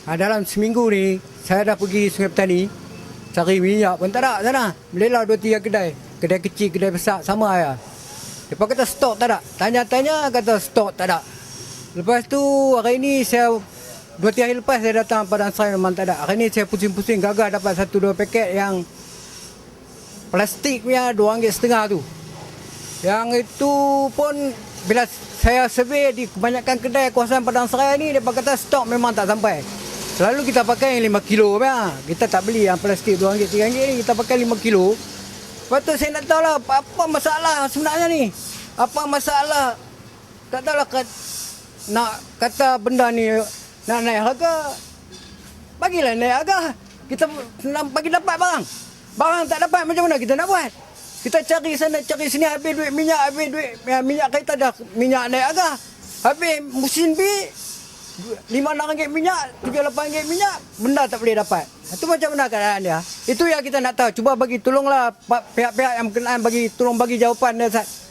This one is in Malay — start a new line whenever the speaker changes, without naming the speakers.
Dalam seminggu ni, saya dah pergi Sungai Petani, cari minyak pun tak ada sana. Melelah 2-3 kedai. Kedai kecil, kedai besar, sama ya. Lepas kata stok tak ada. Tanya-tanya kata stok tak ada. Lepas tu hari ni saya 2-3 hari lepas saya datang Padang Serai memang tak ada. Hari ni saya pusing-pusing gagal dapat 1-2 paket yang plastik punya RM2.5 tu. Yang itu pun bila saya survey di kebanyakan kedai kawasan Padang Serai ni, dia kata stok memang tak sampai. Selalu kita pakai yang 5 kilo punya. Kita tak beli yang plastik RM2, RM3 ni, kita pakai 5 kilo. Lepas tu saya nak tahu lah apa masalah sebenarnya ni. Apa masalah? Tak tahulah nak kata benda ni nak naik harga. Bagilah naik harga. Kita nak bagi dapat barang. Barang tak dapat macam mana kita nak buat? Kita cari sana cari sini, habis duit minyak, habis duit minyak kereta dah minyak naik harga. Habis musim B RM5-6 minyak, RM7-8 minyak, benda tak boleh dapat. Itu macam mana keadaan dia? Itu yang kita nak tahu. Cuba bagi tolonglah pihak-pihak yang berkenaan bagi tolong bagi jawapan dia, Ustaz.